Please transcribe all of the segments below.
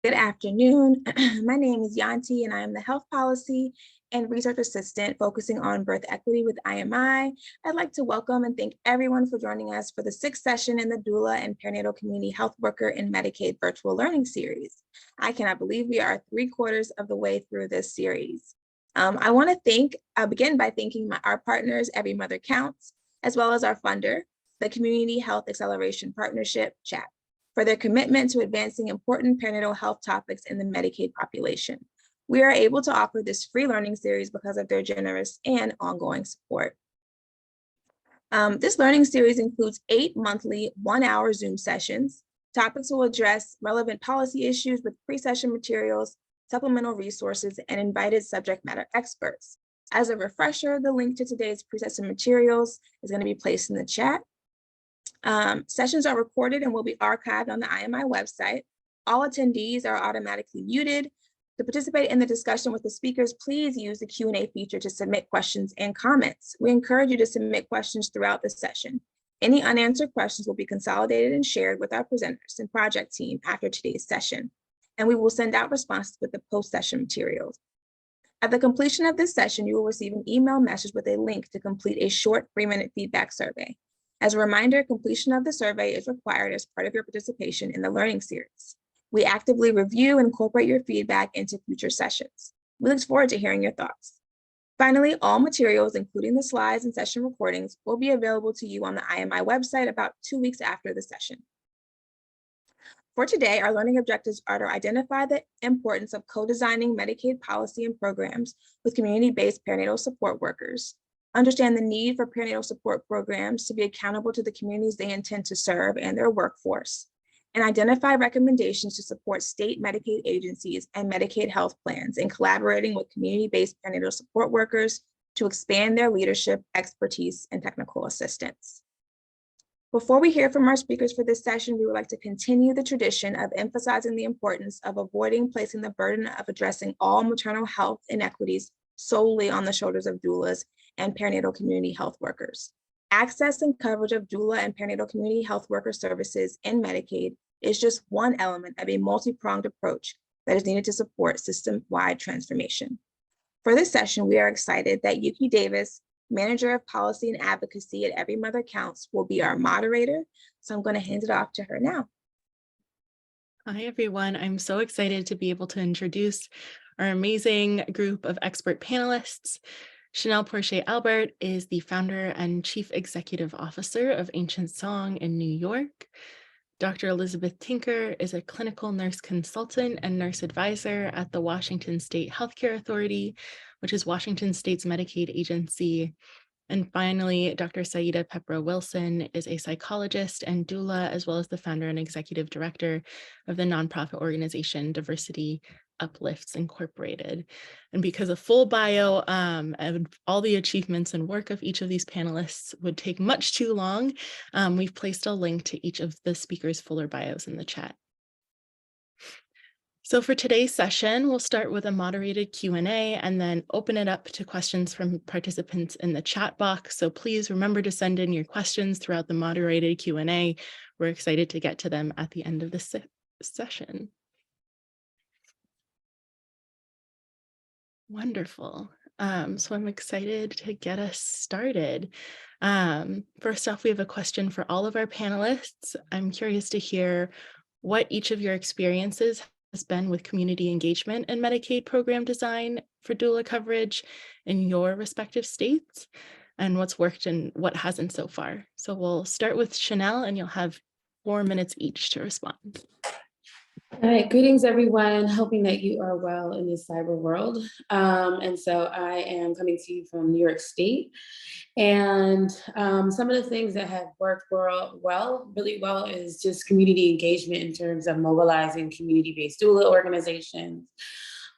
Good afternoon. My name is Yanti, and I am the Health Policy and Research Assistant focusing on birth equity with IMI. I'd like to welcome and thank everyone for joining us for the 6th session in the Doula and Perinatal Community Health Worker in Medicaid Virtual Learning Series. I cannot believe we are 3/4 of the way through this series. I want to begin by thanking our partners, Every Mother Counts, as well as our funder, the Community Health Acceleration Partnership, CHAP, for their commitment to advancing important perinatal health topics in the Medicaid population. We are able to offer this free learning series because of their generous and ongoing support. This learning series includes 8 monthly 1-hour Zoom sessions. Topics will address relevant policy issues with pre-session materials, supplemental resources, and invited subject matter experts. As a refresher, the link to today's pre-session materials is going to be placed in the chat. Sessions are recorded and will be archived on the IMI website. All attendees are automatically muted. To participate in the discussion with the speakers, please use the Q&A feature to submit questions and comments. We encourage you to submit questions throughout the session. Any unanswered questions will be consolidated and shared with our presenters and project team after today's session, and we will send out responses with the post-session materials. At the completion of this session, you will receive an email message with a link to complete a short 3-minute feedback survey. As a reminder, completion of the survey is required as part of your participation in the learning series. We actively review and incorporate your feedback into future sessions. We look forward to hearing your thoughts. Finally, all materials, including the slides and session recordings, will be available to you on the IMI website about 2 weeks after the session. For today, our learning objectives are to identify the importance of co-designing Medicaid policy and programs with community-based perinatal support workers, understand the need for perinatal support programs to be accountable to the communities they intend to serve and their workforce, and identify recommendations to support state Medicaid agencies and Medicaid health plans in collaborating with community-based perinatal support workers to expand their leadership, expertise, and technical assistance. Before we hear from our speakers for this session, we would like to continue the tradition of emphasizing the importance of avoiding placing the burden of addressing all maternal health inequities solely on the shoulders of doulas and perinatal community health workers. Access and coverage of doula and perinatal community health worker services in Medicaid is just one element of a multi-pronged approach that is needed to support system-wide transformation. For this session, we are excited that Yuki Davis, Manager of Policy and Advocacy at Every Mother Counts, will be our moderator. So I'm going to hand it off to her now. Hi, everyone. I'm so excited to be able to introduce our amazing group of expert panelists. Porchia-Albert is the founder and chief executive officer of Ancient Song in New York. Dr. Elizabeth Tinker is a clinical nurse consultant and nurse advisor at the Washington State Healthcare Authority, which is Washington State's Medicaid agency. And finally, Dr. Sayida Peprah Wilson is a psychologist and doula, as well as the founder and executive director of the nonprofit organization Diversity Uplifts Incorporated. And because a full bio and all the achievements and work of each of these panelists would take much too long, we've placed a link to each of the speakers' fuller bios in the chat. So for today's session, we'll start with a moderated Q&A and then open it up to questions from participants in the chat box. So please remember to send in your questions throughout the moderated Q&A. We're excited to get to them at the end of this session. Wonderful. So I'm excited to get us started. First off, we have a question for all of our panelists. I'm curious to hear what each of your experiences has been with community engagement and Medicaid program design for doula coverage in your respective states, and what's worked and what hasn't so far. So we'll start with Chanel, and you'll have 4 minutes each to respond. All right, greetings everyone, hoping that you are well in this cyber world. And so I am coming to you from New York State. And some of the things that have worked really well is just community engagement in terms of mobilizing community-based doula organizations,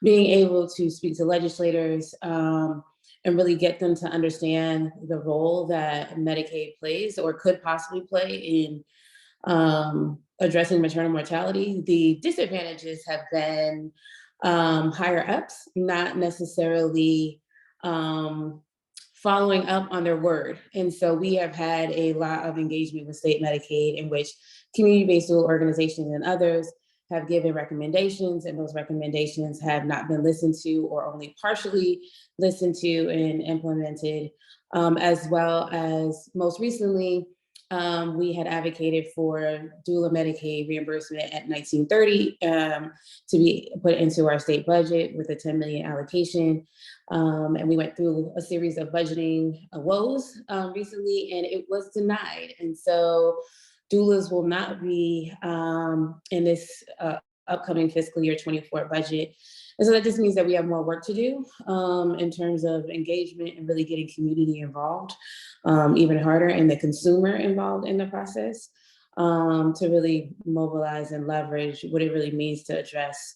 being able to speak to legislators and really get them to understand the role that Medicaid plays or could possibly play in addressing maternal mortality. The disadvantages have been higher ups, not necessarily following up on their word. And so we have had a lot of engagement with state Medicaid in which community-based doula organizations and others have given recommendations, and those recommendations have not been listened to or only partially listened to and implemented, as well as most recently, we had advocated for doula Medicaid reimbursement at 1930 to be put into our state budget with a 10 million allocation. And we went through a series of budgeting woes recently, and it was denied. And so doulas will not be in this upcoming fiscal year 24 budget. And so that just means that we have more work to do in terms of engagement and really getting community involved, even harder, and the consumer involved in the process to really mobilize and leverage what it really means to address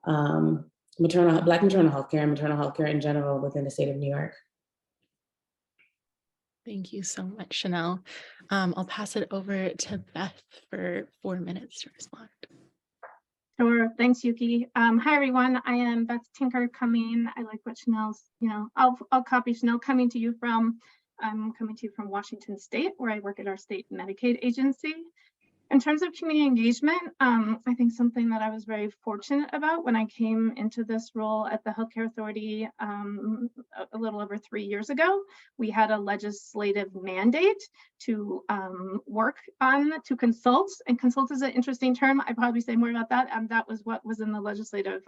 Black maternal health care and maternal health care in general within the state of New York. Thank you so much, Chanel. I'll pass it over to Beth for 4 minutes to respond. Sure, thanks, Yuki. Hi, everyone. I am Beth Tinker coming. I like what Chanel's, I'll copy Chanel coming to you from. I'm coming to you from Washington State, where I work at our state Medicaid agency. In terms of community engagement, I think something that I was very fortunate about when I came into this role at the Healthcare Authority a little over 3 years ago, we had a legislative mandate to work on, to consult, and consult is an interesting term. I'd probably say more about that. That was what was in the legislative,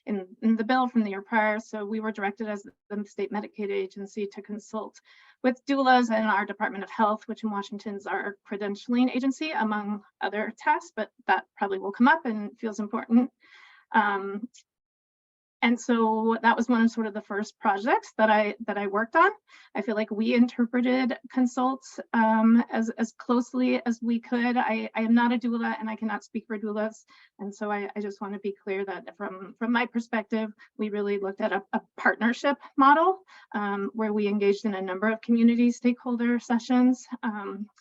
in the bill from the year prior. So we were directed as the state Medicaid agency to consult with doulas and our Department of Health, which in Washington is our credentialing agency, among other tasks, but that probably will come up and feels important. And so that was one of sort of the first projects that I worked on. I feel like we interpreted consults as closely as we could. I am not a doula and I cannot speak for doulas. And so I just want to be clear that from my perspective, we really looked at a partnership model where we engaged in a number of community stakeholder sessions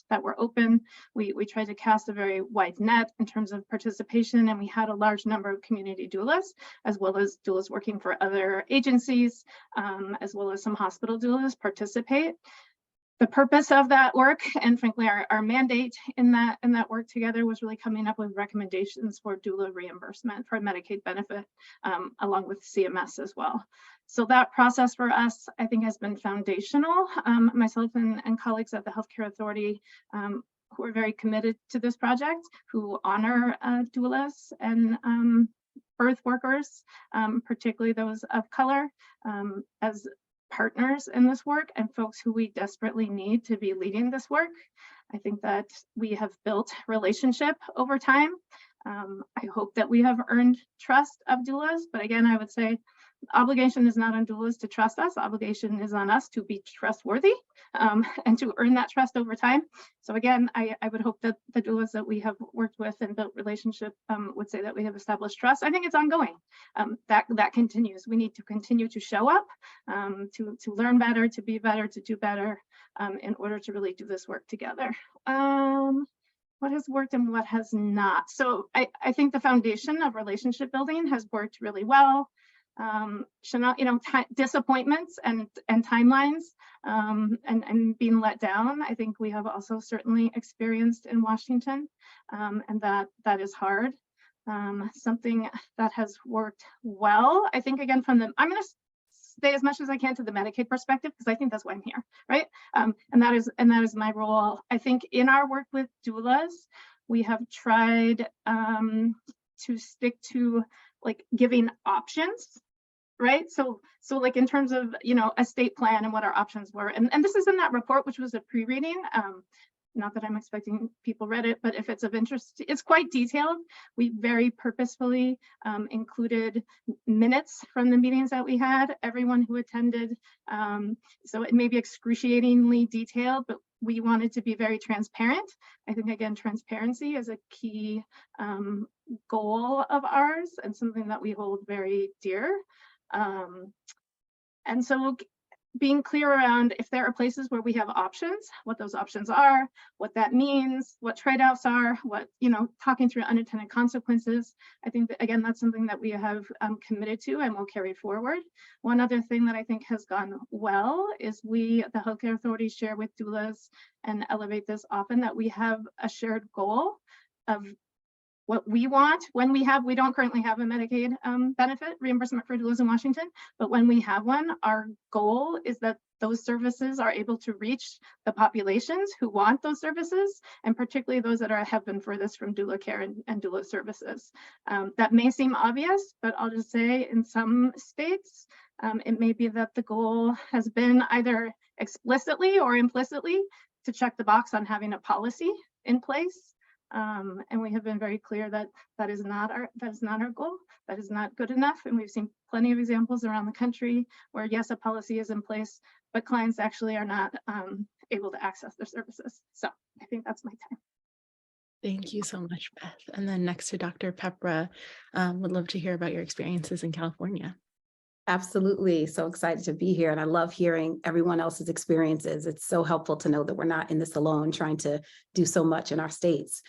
that were open. We tried to cast a very wide net in terms of participation, and we had a large number of community doulas, as well as doulas working for other agencies, as well as some hospital doulas participate. The purpose of that work, and frankly our mandate in that work together, was really coming up with recommendations for doula reimbursement for Medicaid benefit, along with CMS as well. So that process for us, I think, has been foundational. Myself and colleagues at the Healthcare Authority who are very committed to this project, who honor doulas and birth workers, particularly those of color, as partners in this work and folks who we desperately need to be leading this work. I think that we have built relationship over time. I hope that we have earned trust of doulas, but again, I would say obligation is not on doulas to trust us. Obligation is on us to be trustworthy and to earn that trust over time. So again, I would hope that the doulas that we have worked with and built relationship would say that we have established trust. I think it's ongoing. That continues. We need to continue to show up, to learn better, to be better, to do better in order to really do this work together. What has worked and what has not? So I think the foundation of relationship building has worked really well. Chanel, disappointments and timelines and being let down, I think we have also certainly experienced in Washington, and that is hard. Something that has worked well, I think, again, I'm going to stay as much as I can to the Medicaid perspective, because I think that's why I'm here, right? And that is my role. I think in our work with doulas, we have tried to stick to like giving options, right? So like in terms of, you know, estate plan and what our options were. And this is in that report, which was a pre-reading. Not that I'm expecting people read it, but if it's of interest, it's quite detailed. We very purposefully included minutes from the meetings that we had, everyone who attended. So it may be excruciatingly detailed, but we wanted to be very transparent. I think, again, transparency is a key goal of ours and something that we hold very dear. And so being clear around if there are places where we have options, what those options are, what that means, what trade-offs are, what, you know, talking through unintended consequences. I think that, again, that's something that we have committed to and will carry forward. One other thing that I think has gone well is we, the healthcare authorities, share with doulas and elevate this often, that we have a shared goal of what we want when we don't currently have a Medicaid benefit reimbursement for doulas in Washington, but when we have one, our goal is that those services are able to reach the populations who want those services, and particularly those that have been furthest from doula care and doula services. That may seem obvious, but I'll just say in some states, it may be that the goal has been either explicitly or implicitly to check the box on having a policy in place. And we have been very clear that that is not our goal. That is not good enough. And we've seen plenty of examples around the country where, yes, a policy is in place, but clients actually are not able to access their services. So I think that's my time. Thank you so much, Beth. And then next to Dr. Peprah, would love to hear about your experiences in California. Absolutely. So excited to be here. And I love hearing everyone else's experiences. It's so helpful to know that we're not in this alone, trying to do so much in our states.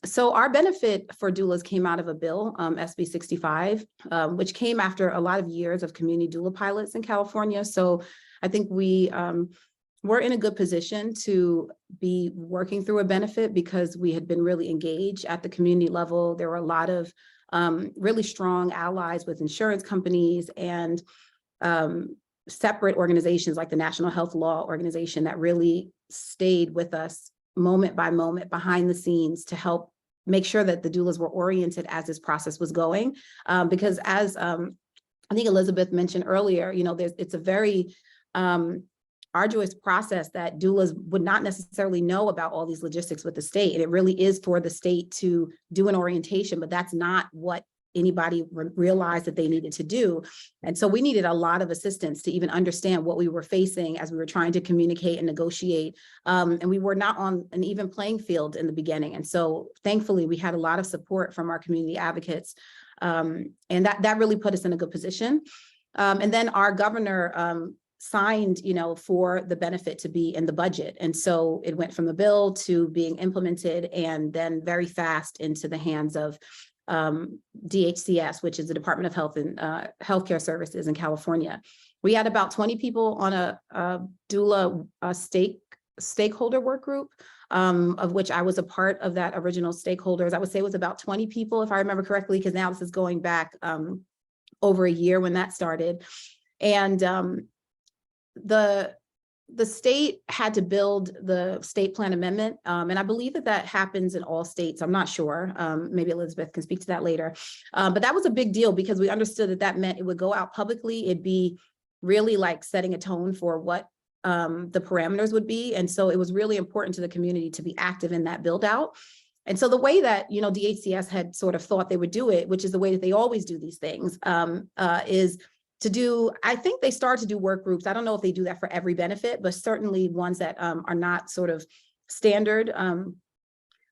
So our benefit for doulas came out of a bill, SB 65, which came after a lot of years of community doula pilots in California. So I think we're in a good position to be working through a benefit because we had been really engaged at the community level. There were a lot of really strong allies with insurance companies and separate organizations like the National Health Law Organization that really stayed with us moment by moment behind the scenes to help make sure that the doulas were oriented as this process was going. Because as I think Elizabeth mentioned earlier, you know, it's a very arduous process that doulas would not necessarily know about all these logistics with the state. And it really is for the state to do an orientation, but that's not what anybody realized that they needed to do. And so we needed a lot of assistance to even understand what we were facing as we were trying to communicate and negotiate. And we were not on an even playing field in the beginning. And so thankfully, we had a lot of support from our community advocates. And that really put us in a good position. And then our governor signed, you know, for the benefit to be in the budget. And so it went from the bill to being implemented and then very fast into the hands of DHCS, which is the Department of Health and Healthcare Services in California. We had about 20 people on a doula stakeholder work group, of which I was a part of that original stakeholders. I would say it was about 20 people, if I remember correctly, because now this is going back over a year when that started. And the state had to build the state plan amendment. And I believe that happens in all states. I'm not sure. Maybe Elizabeth can speak to that later. But that was a big deal because we understood that meant it would go out publicly. It'd be really like setting a tone for what the parameters would be. And so it was really important to the community to be active in that build out. And so the way that, you know, DHCS had sort of thought they would do it, which is the way that they always do these things, is to do, I think they started to do work groups. I don't know if they do that for every benefit, but certainly ones that are not sort of standard.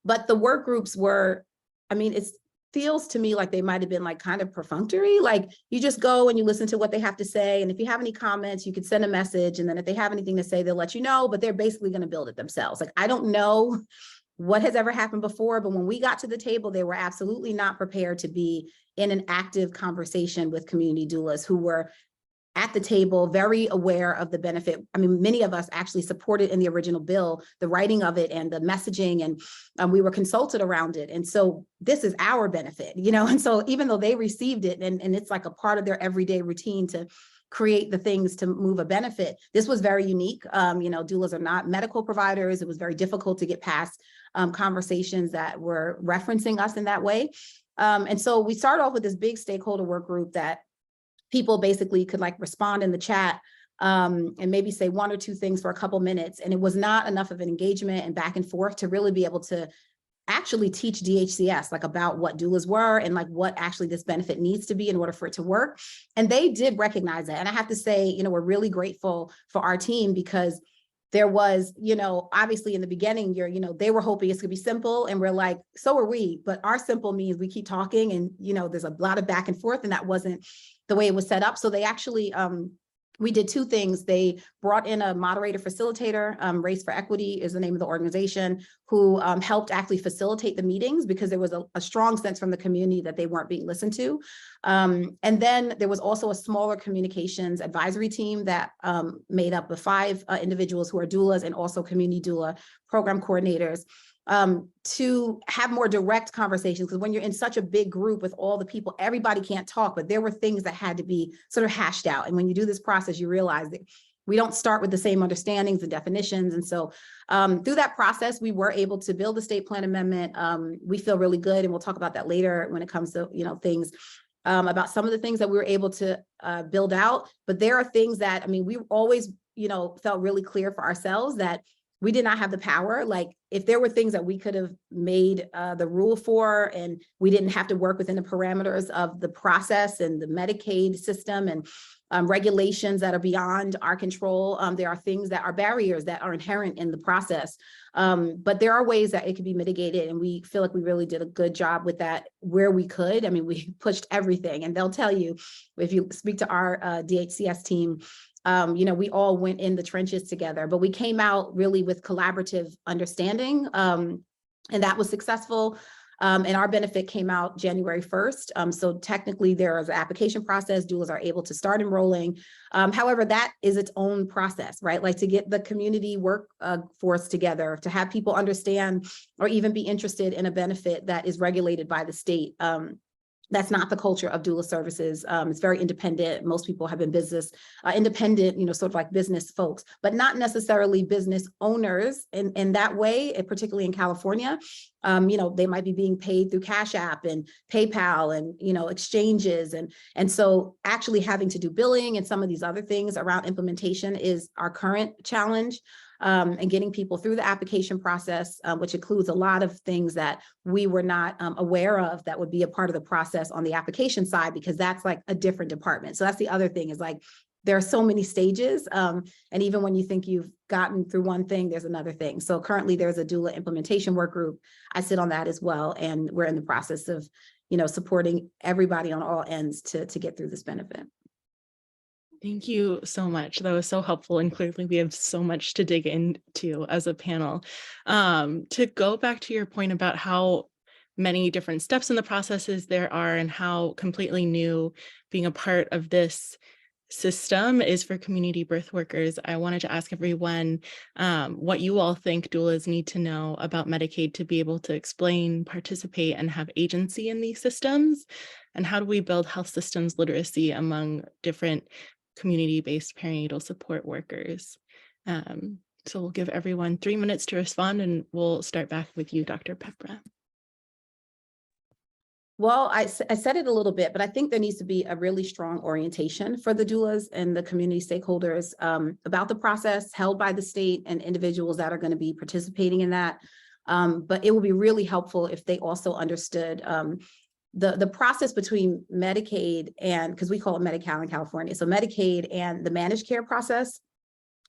But the work groups were, I mean, it feels to me like they might have been like kind of perfunctory. Like you just go and you listen to what they have to say. And if you have any comments, you could send a message. And then if they have anything to say, they'll let you know, but they're basically going to build it themselves. Like, I don't know what has ever happened before, but when we got to the table, they were absolutely not prepared to be in an active conversation with community doulas who were at the table, very aware of the benefit. I mean, many of us actually supported in the original bill, the writing of it and the messaging, and we were consulted around it. And so this is our benefit, you know? And so even though they received it and it's like a part of their everyday routine to create the things to move a benefit. This was very unique. Doulas are not medical providers. It was very difficult to get past conversations that were referencing us in that way. And so we started off with this big stakeholder work group that people basically could like respond in the chat and maybe say one or two things for a couple minutes. And it was not enough of an engagement and back and forth to really be able to actually teach DHCS like about what doulas were and like what actually this benefit needs to be in order for it to work. And they did recognize that. And I have to say, we're really grateful for our team because there was, obviously in the beginning, they were hoping it's gonna be simple, and we're like, so are we, but our simple means we keep talking and, there's a lot of back and forth, and that wasn't the way it was set up. So they actually, we did two things. They brought in a moderator facilitator, Race for Equity is the name of the organization, who helped actually facilitate the meetings because there was a strong sense from the community that they weren't being listened to. And then there was also a smaller communications advisory team that made up of 5 individuals who are doulas and also community doula program coordinators, to have more direct conversations, because when you're in such a big group with all the people, everybody can't talk, but there were things that had to be sort of hashed out. And when you do this process, you realize that we don't start with the same understandings and definitions. And so through that process, we were able to build the state plan amendment. We feel really good, and we'll talk about that later when it comes to, things about some of the things that we were able to build out. But there are things that, we always, felt really clear for ourselves that we did not have the power. Like if there were things that we could have made the rule for, and we didn't have to work within the parameters of the process and the Medicaid system and regulations that are beyond our control. There are things that are barriers that are inherent in the process. But there are ways that it could be mitigated. And we feel like we really did a good job with that where we could. We pushed everything, and they'll tell you, if you speak to our DHCS team, we all went in the trenches together, but we came out really with collaborative understanding, and that was successful. And our benefit came out January 1st. So technically there is an application process. Doulas are able to start enrolling. However, that is its own process, right? Like to get the community workforce together, to have people understand or even be interested in a benefit that is regulated by the state. That's not the culture of doula services. It's very independent. Most people have been business independent, sort of like business folks, but not necessarily business owners in that way, particularly in California. They might be being paid through Cash App and PayPal and, exchanges. And so actually having to do billing and some of these other things around implementation is our current challenge. And getting people through the application process, which includes a lot of things that we were not aware of that would be a part of the process on the application side, because that's like a different department. So that's the other thing, is like, there are so many stages. And even when you think you've gotten through one thing, there's another thing. So currently there's a doula implementation work group. I sit on that as well. And we're in the process of, supporting everybody on all ends to get through this benefit. Thank you so much. That was so helpful. And clearly we have so much to dig into as a panel. To go back to your point about how many different steps in the processes there are and how completely new being a part of this system is for community birth workers, I wanted to ask everyone what you all think doulas need to know about Medicaid to be able to explain, participate, and have agency in these systems. And how do we build health systems literacy among different community-based perinatal support workers? So we'll give everyone 3 minutes to respond, and we'll start back with you, Dr. Peprah. Well, I said it a little bit, but I think there needs to be a really strong orientation for the doulas and the community stakeholders about the process held by the state and individuals that are going to be participating in that. But it will be really helpful if they also understood the process between Medicaid and, because we call it Medi-Cal in California, so Medicaid and the managed care process.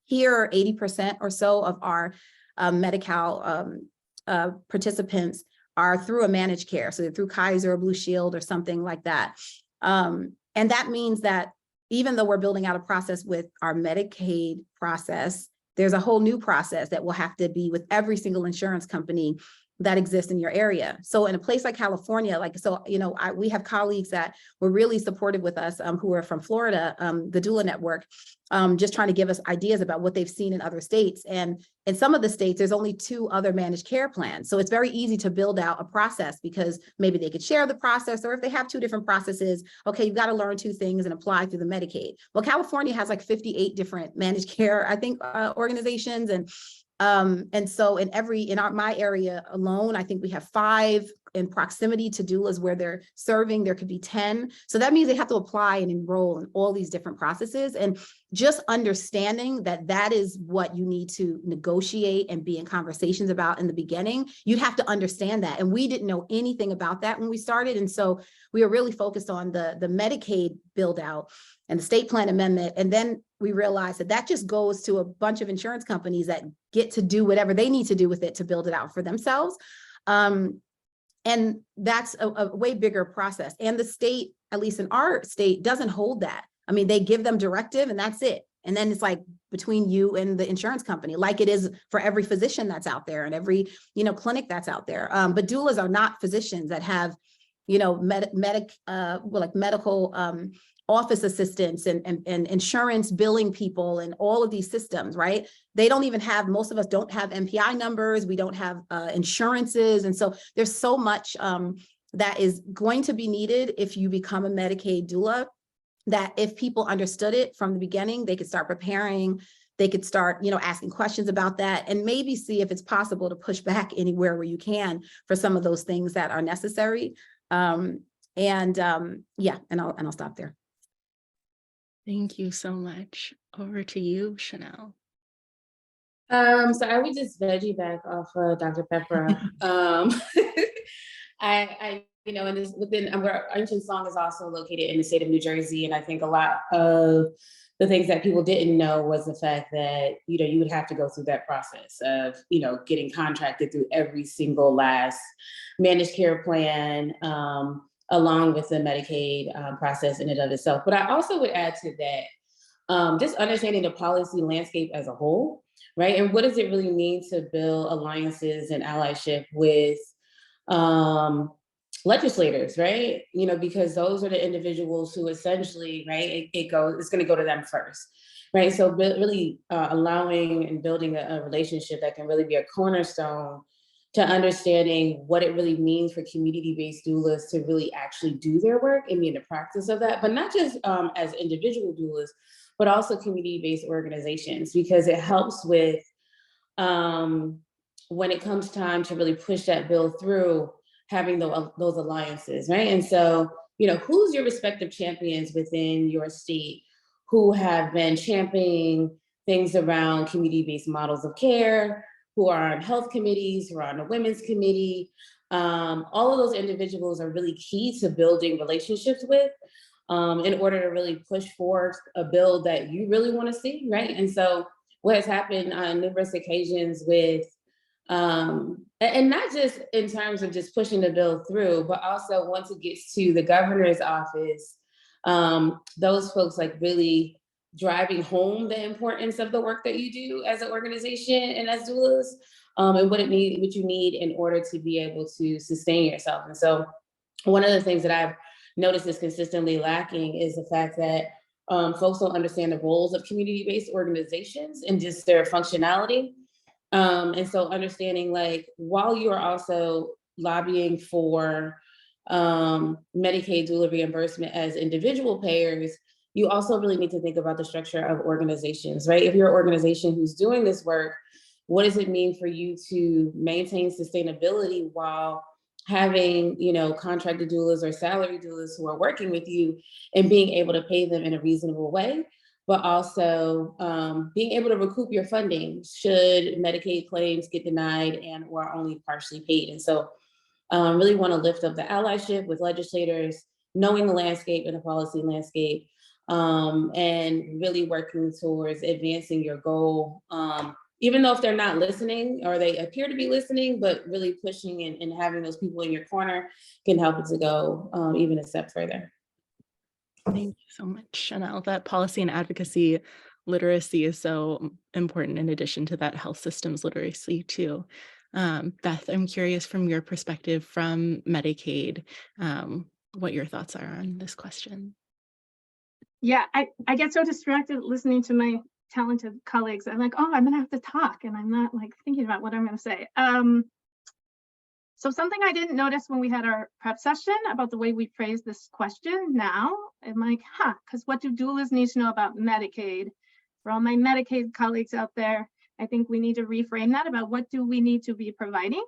Here, 80% or so of our Medi-Cal participants are through a managed care. So they're through Kaiser or Blue Shield or something like that. And that means that even though we're building out a process with our Medicaid process, there's a whole new process that will have to be with every single insurance company that exist in your area. So in a place like California, we have colleagues that were really supportive with us who are from Florida, the Doula Network, just trying to give us ideas about what they've seen in other states. And in some of the states, there's only 2 other managed care plans. So it's very easy to build out a process because maybe they could share the process, or if they have 2 different processes, okay, you've got to learn 2 things and apply through the Medicaid. Well, California has like 58 different managed care, I think, organizations. And so my area alone, I think we have 5 in proximity to doulas where they're serving. There could be 10. So that means they have to apply and enroll in all these different processes. And just understanding that that is what you need to negotiate and be in conversations about in the beginning, you'd have to understand that. And we didn't know anything about that when we started. And so we were really focused on the Medicaid build out and the state plan amendment. And then we realized that just goes to a bunch of insurance companies that get to do whatever they need to do with it to build it out for themselves. And that's a way bigger process. And the state, at least in our state, doesn't hold that. I mean, they give them directive and that's it. And then it's like between you and the insurance company, like it is for every physician that's out there and every, clinic that's out there. But doulas are not physicians that have, medical office assistants and insurance billing people and all of these systems, right? They don't even have, most of us don't have MPI numbers. We don't have insurances. And so there's so much that is going to be needed if you become a Medicaid doula, that if people understood it from the beginning, they could start preparing, they could start, asking questions about that and maybe see if it's possible to push back anywhere where you can for some of those things that are necessary. And I'll stop there. Thank you so much. Over to you, Chanel. So I would just veggie back off Dr. Peprah. Where Ancient Song is also located in the state of New Jersey, and I think a lot of the things that people didn't know was the fact that you would have to go through that process of getting contracted through every single last managed care plan, along with the Medicaid process in and of itself. But I also would add to that, just understanding the policy landscape as a whole, right? And what does it really mean to build alliances and allyship with legislators, right? Because those are the individuals who essentially, right, it's going to go to them first, right? So really allowing and building a relationship that can really be a cornerstone to understanding what it really means for community-based doulas to really actually do their work and be in the practice of that, but not just as individual doulas, but also community-based organizations, because it helps with when it comes time to really push that bill through, having those alliances, right? And so, who's your respective champions within your state who have been championing things around community-based models of care, who are on health committees, who are on the women's committee. All of those individuals are really key to building relationships with in order to really push forward a bill that you really want to see, right? And so what has happened on numerous occasions with, and not just in terms of just pushing the bill through, but also once it gets to the governor's office, those folks really driving home the importance of the work that you do as an organization and as doulas, and what you need in order to be able to sustain yourself. And so one of the things that I've noticed is consistently lacking is the fact that folks don't understand the roles of community-based organizations and just their functionality. And so understanding while you are also lobbying for Medicaid doula reimbursement as individual payers, you also really need to think about the structure of organizations, right? If you're an organization who's doing this work, what does it mean for you to maintain sustainability while having, contracted doulas or salary doulas who are working with you and being able to pay them in a reasonable way, but also being able to recoup your funding should Medicaid claims get denied and or only partially paid. And so really want to lift up the allyship with legislators, knowing the landscape and the policy landscape, and really working towards advancing your goal, even though if they're not listening or they appear to be listening, but really pushing and having those people in your corner can help it to go even a step further. Thank you so much, Chanel. That policy and advocacy literacy is so important in addition to that health systems literacy too. Beth, I'm curious from your perspective from Medicaid, what your thoughts are on this question. Yeah, I get so distracted listening to my talented colleagues. I'm like, oh, I'm gonna have to talk, and I'm not like thinking about what I'm gonna say. So something I didn't notice when we had our prep session about the way we phrase this question now, I'm like, because what do doulas need to know about Medicaid? For all my Medicaid colleagues out there, I think we need to reframe that about what do we need to be providing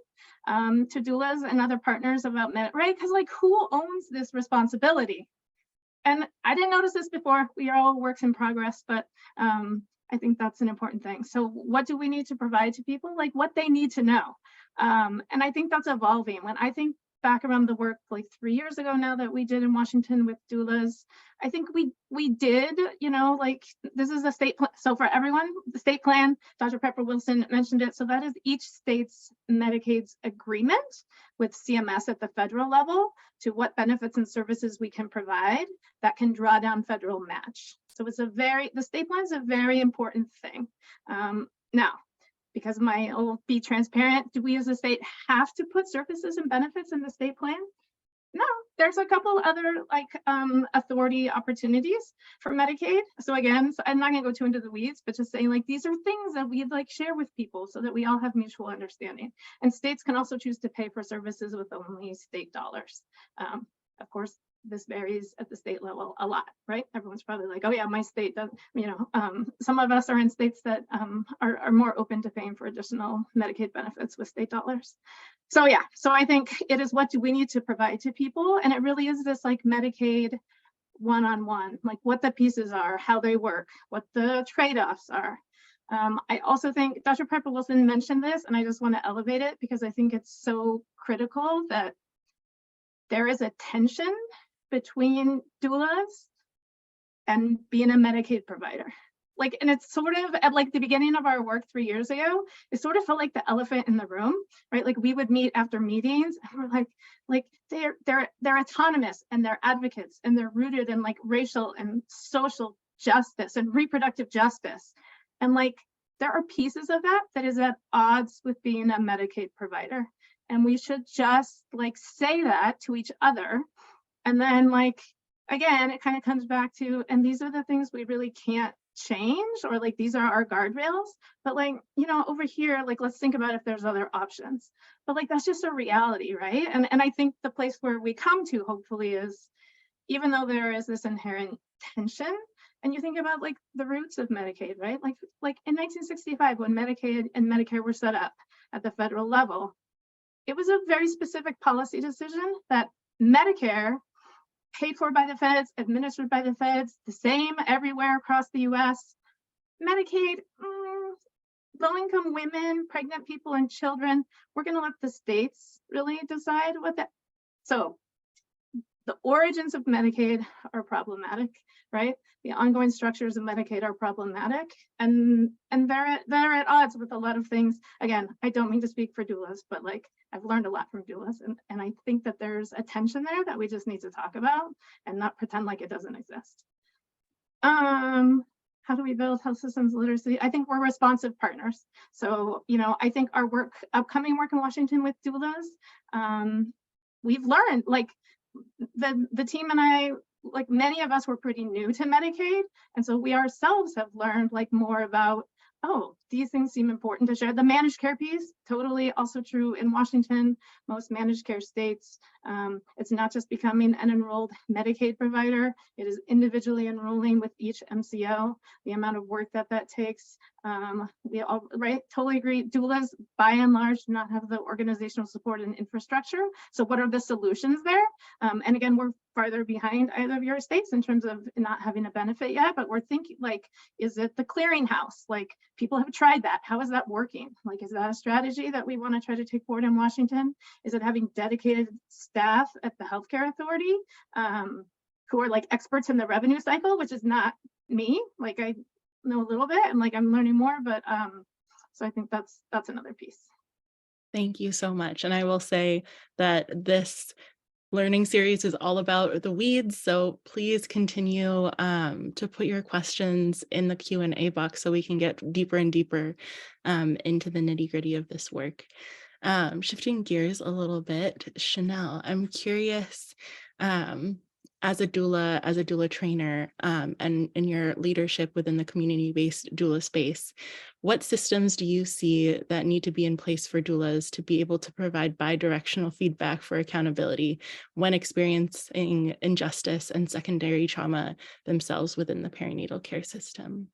to doulas and other partners about right? Because like, who owns this responsibility? And I didn't notice this before. We are all works in progress, but I think that's an important thing. So what do we need to provide to people? Like what they need to know. And I think that's evolving. When I think back around the work like 3 years ago now that we did in Washington with doulas, I think we did, you know, like this is a state plan. So for everyone, the state plan, Dr. Peprah Wilson mentioned it. So that is each state's Medicaid's agreement with CMS at the federal level to what benefits and services we can provide that can draw down federal match. So it's the state plan is a very important thing. Now, because I'll be transparent, do we as a state have to put services and benefits in the state plan? No, there's a couple other like authority opportunities for Medicaid. So again, I'm not gonna go too into the weeds, but just saying like, these are things that we'd like share with people so that we all have mutual understanding. And states can also choose to pay for services with only state dollars. Of course, this varies at the state level a lot, right? Everyone's probably like, oh yeah, my state does, you know, some of us are in states that are more open to paying for additional Medicaid benefits with state dollars. So yeah, so I think it is what do we need to provide to people? And it really is this like Medicaid one-on-one, like what the pieces are, how they work, what the trade-offs are. I also think Dr. Peprah Wilson mentioned this, and I just want to elevate it because I think it's so critical that there is a tension between doulas and being a Medicaid provider. Like, and it's sort of at like the beginning of our work 3 years ago, it sort of felt like the elephant in the room, right? Like we would meet after meetings and we're like they're autonomous and they're advocates and they're rooted in like racial and social justice and reproductive justice. And like, there are pieces of that is at odds with being a Medicaid provider. And we should just like say that to each other. And then like, again, it kind of comes back to, and these are the things we really can't change, or like, these are our guardrails, but like, you know, over here, like, let's think about if there's other options, but like, that's just a reality, right? And I think the place where we come to hopefully is, even though there is this inherent tension, and you think about like the roots of Medicaid, right? Like in 1965, when Medicaid and Medicare were set up at the federal level, it was a very specific policy decision that Medicare, paid for by the feds, administered by the feds, the same everywhere across the US. Medicaid, low-income women, pregnant people, and children, we're gonna let the states really decide what that. So the origins of Medicaid are problematic, right? The ongoing structures of Medicaid are problematic, and they're at odds with a lot of things. Again, I don't mean to speak for doulas, but like, I've learned a lot from doulas, and I think that there's a tension there that we just need to talk about and not pretend like it doesn't exist. How do we build health systems literacy? I think we're responsive partners. So, you know, I think our upcoming work in Washington with doulas, we've learned, like, the team and I, like many of us were pretty new to Medicaid. And so we ourselves have learned like more about, oh, these things seem important to share. The managed care piece, totally also true in Washington, most managed care states. It's not just becoming an enrolled Medicaid provider, it is individually enrolling with each MCO, the amount of work that takes. We all, right, totally agree. Doulas, by and large, do not have the organizational support and infrastructure. So what are the solutions there? And again, we're farther behind either of your states in terms of not having a benefit yet, but we're thinking like, is it the clearinghouse? Like, people have tried that. How is that working? Like, is that a strategy that we want to try to take forward in Washington? Is it having dedicated staff at the healthcare authority who are like experts in the revenue cycle, which is not me. Like, I know a little bit and like I'm learning more, but so I think that's another piece. Thank you so much. And I will say that this learning series is all about the weeds, so please continue to put your questions in the Q&A box so we can get deeper and deeper into the nitty-gritty of this work. Shifting gears a little bit, Chanel, I'm curious, as a doula trainer, and in your leadership within the community-based doula space, what systems do you see that need to be in place for doulas to be able to provide bi-directional feedback for accountability when experiencing injustice and secondary trauma themselves within the perinatal care system?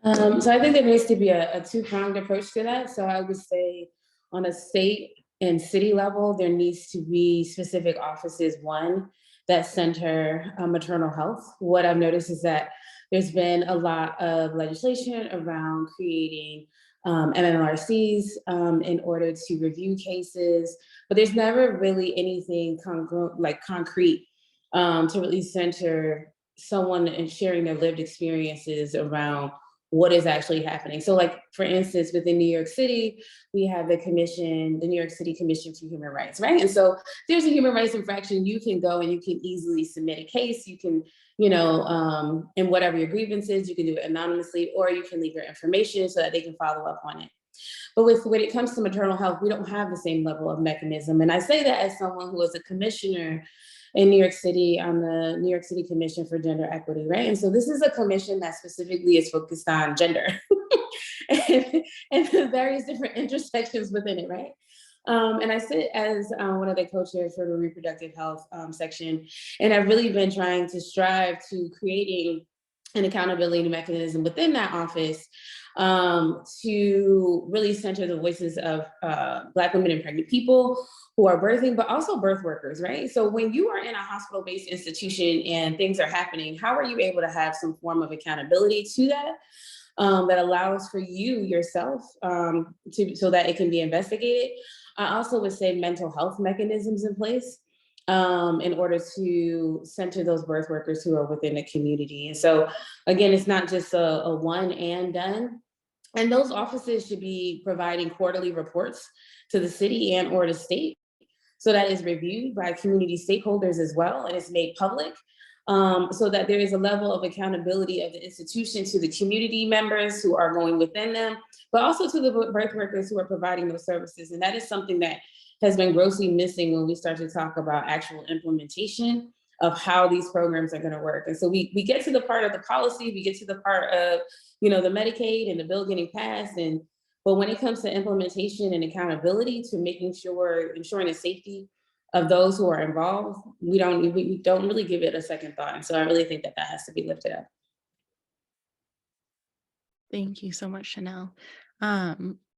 So I think there needs to be a two-pronged approach to that. So I would say on a state and city level, there needs to be specific offices, one, that center maternal health. What I've noticed is that there's been a lot of legislation around creating MMRCs in order to review cases, but there's never really anything concrete to really center someone and sharing their lived experiences around what is actually happening. So like, for instance, within New York City, we have the New York City Commission for Human Rights, right? And so there's a human rights infraction, you can go and you can easily submit a case, you can, and whatever your grievance is, you can do it anonymously, or you can leave your information so that they can follow up on it. But when it comes to maternal health, we don't have the same level of mechanism. And I say that as someone who was a commissioner in New York City on the New York City Commission for Gender Equity, right? And so this is a commission that specifically is focused on gender and the various different intersections within it, right? And I sit as one of the co-chairs for the reproductive health section, and I've really been trying to strive to creating an accountability mechanism within that office to really center the voices of Black women and pregnant people who are birthing, but also birth workers, right? So when you are in a hospital-based institution and things are happening, how are you able to have some form of accountability to that? That allows for you yourself so that it can be investigated. I also would say mental health mechanisms in place in order to center those birth workers who are within the community. And so again, it's not just a one and done. And those offices should be providing quarterly reports to the city and or the state. So that is reviewed by community stakeholders as well, and it's made public. So that there is a level of accountability of the institution to the community members who are going within them, but also to the birth workers who are providing those services. And that is something that has been grossly missing when we start to talk about actual implementation of how these programs are going to work. And so we get to the part of the policy, we get to the part of, the Medicaid and the bill getting passed, but when it comes to implementation and accountability to ensuring the safety of those who are involved, we don't really give it a second thought. And so I really think that has to be lifted up. Thank you so much, Chanel.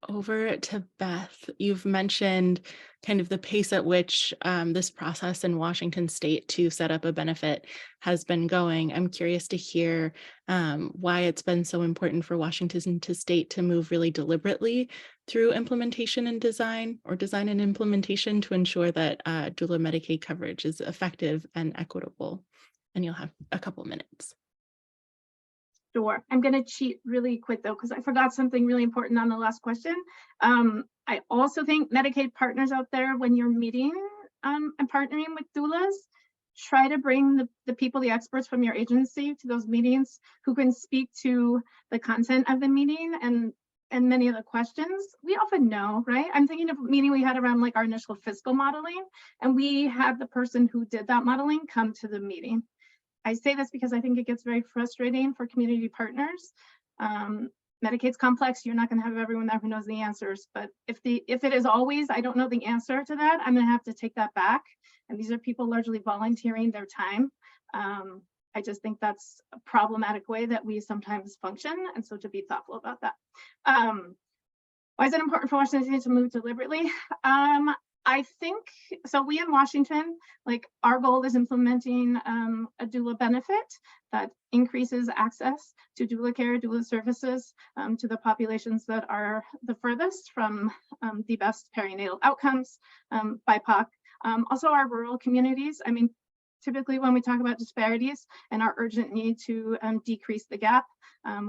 Over to Beth, you've mentioned kind of the pace at which this process in Washington state to set up a benefit has been going. I'm curious to hear why it's been so important for Washington state to move really deliberately through implementation and design and implementation to ensure that doula Medicaid coverage is effective and equitable. And you'll have a couple minutes. Sure. I'm going to cheat really quick though, because I forgot something really important on the last question. I also think Medicaid partners out there, when you're meeting and partnering with doulas, try to bring the people, the experts from your agency to those meetings who can speak to the content of the meeting and many of the questions we often know, right? I'm thinking of a meeting we had around like our initial fiscal modeling, and we had the person who did that modeling come to the meeting. I say this because I think it gets very frustrating for community partners. Medicaid's complex. You're not going to have everyone there who knows the answers, but if it is always, I don't know the answer to that, I'm going to have to take that back. And these are people largely volunteering their time. I just think that's a problematic way that we sometimes function. And so to be thoughtful about that. Why is it important for Washington to move deliberately? I think, so we in Washington, like our goal is implementing a doula benefit that increases access to doula care, doula services to the populations that are the furthest from the best perinatal outcomes, BIPOC. Also our rural communities. I mean, typically when we talk about disparities and our urgent need to decrease the gap,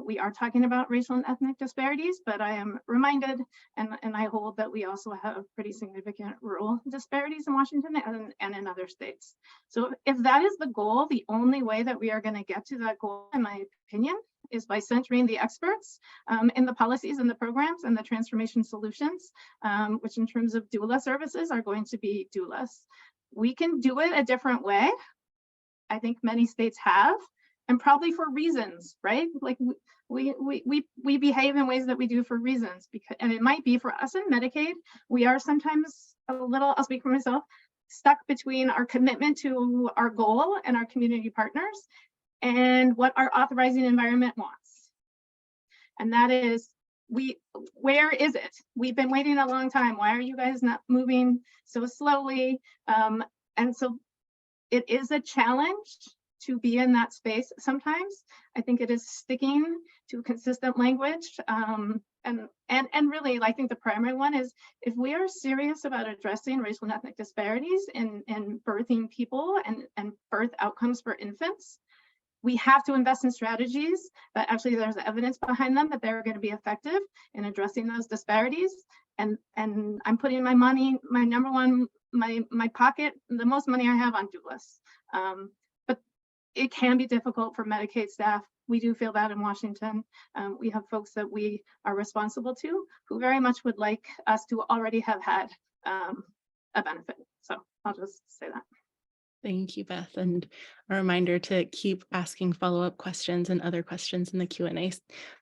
we are talking about racial and ethnic disparities, but I am reminded and I hold that we also have pretty significant rural disparities in Washington and in other states. So if that is the goal, the only way that we are going to get to that goal, in my opinion, is by centering the experts in the policies and the programs and the transformation solutions, which in terms of doula services are going to be doulas. We can do it a different way. I think many states have, and probably for reasons, right? Like we behave in ways that we do for reasons, because, and it might be for us in Medicaid, we are sometimes a little, I'll speak for myself, stuck between our commitment to our goal and our community partners and what our authorizing environment wants. And that is, where is it? We've been waiting a long time. Why are you guys not moving so slowly? And so it is a challenge to be in that space sometimes. I think it is sticking to consistent language. And really, I think the primary one is, if we are serious about addressing racial and ethnic disparities in birthing people and birth outcomes for infants, we have to invest in strategies that actually there's evidence behind them that they're going to be effective in addressing those disparities. And I'm putting my money, my number one, my pocket, the most money I have on doulas. But it can be difficult for Medicaid staff. We do feel that in Washington. We have folks that we are responsible to who very much would like us to already have had a benefit. So I'll just say that. Thank you, Beth. And a reminder to keep asking follow-up questions and other questions in the Q&A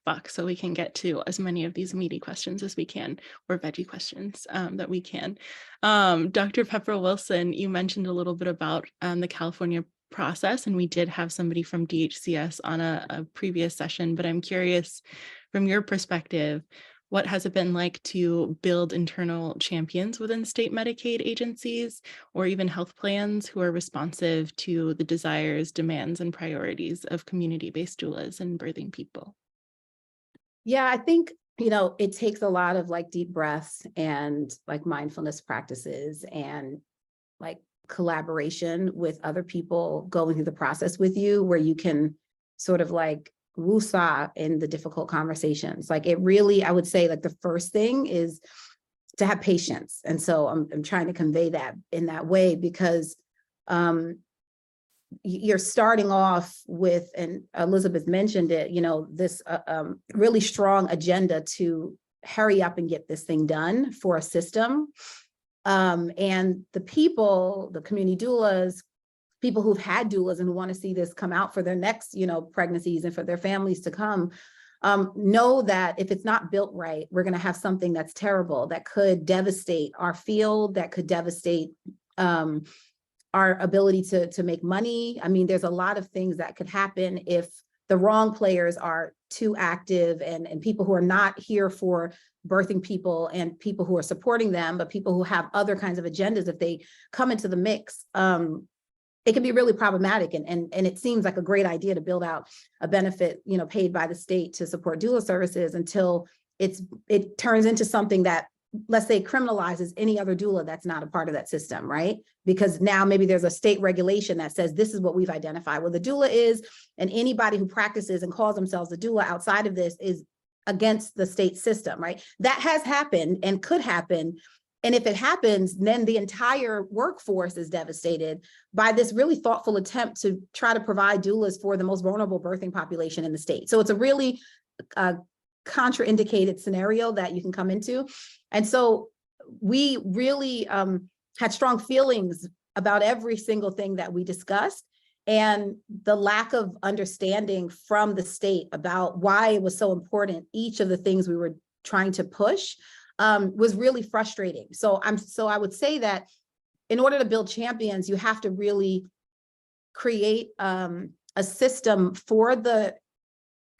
box so we can get to as many of these meaty questions as we can, or veggie questions that we can. Dr. Peprah Wilson, you mentioned a little bit about the California process, and we did have somebody from DHCS on a previous session, but I'm curious from your perspective, what has it been like to build internal champions within state Medicaid agencies or even health plans who are responsive to the desires, demands, and priorities of community-based doulas and birthing people? Yeah, I think, you know, it takes a lot of like deep breaths and like mindfulness practices and like collaboration with other people going through the process with you, where you can sort of like woosah in the difficult conversations. Like it really, I would say like the first thing is to have patience. And so I'm trying to convey that in that way, because you're starting off with, and Elizabeth mentioned it, you know, this really strong agenda to hurry up and get this thing done for a system. And the people, the community doulas, people who've had doulas and who want to see this come out for their next, you know, pregnancies and for their families to come, know that if it's not built right, we're going to have something that's terrible, that could devastate our field, that could devastate our ability to make money. I mean, there's a lot of things that could happen if the wrong players are too active, and people who are not here for birthing people and people who are supporting them, but people who have other kinds of agendas, if they come into the mix, it can be really problematic. And it seems like a great idea to build out a benefit, you know, paid by the state to support doula services until it turns into something that, let's say, criminalizes any other doula that's not a part of that system, right? Because now maybe there's a state regulation that says this is what we've identified, what the doula is, and anybody who practices and calls themselves a doula outside of this is against the state system, right? That has happened and could happen. And if it happens, then the entire workforce is devastated by this really thoughtful attempt to try to provide doulas for the most vulnerable birthing population in the state. So it's a really contraindicated scenario that you can come into. And so we really had strong feelings about every single thing that we discussed, and the lack of understanding from the state about why it was so important, each of the things we were trying to push, was really frustrating. So I would say that in order to build champions, you have to really create a system for the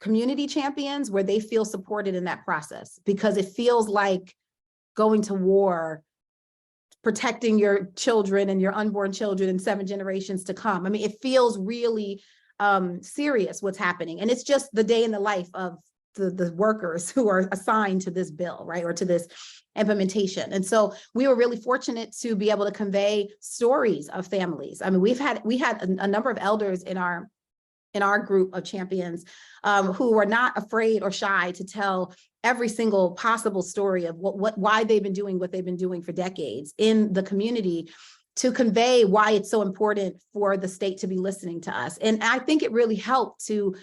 community champions where they feel supported in that process, because it feels like going to war, protecting your children and your unborn children and 7 generations to come. I mean, it feels really serious what's happening. And it's just the day in the life of the workers who are assigned to this bill, right, or to this implementation. And so we were really fortunate to be able to convey stories of families. I mean, we had a number of elders in our group of champions who were not afraid or shy to tell every single possible story of why they've been doing what they've been doing for decades in the community, to convey why it's so important for the state to be listening to us. And I think it really helped to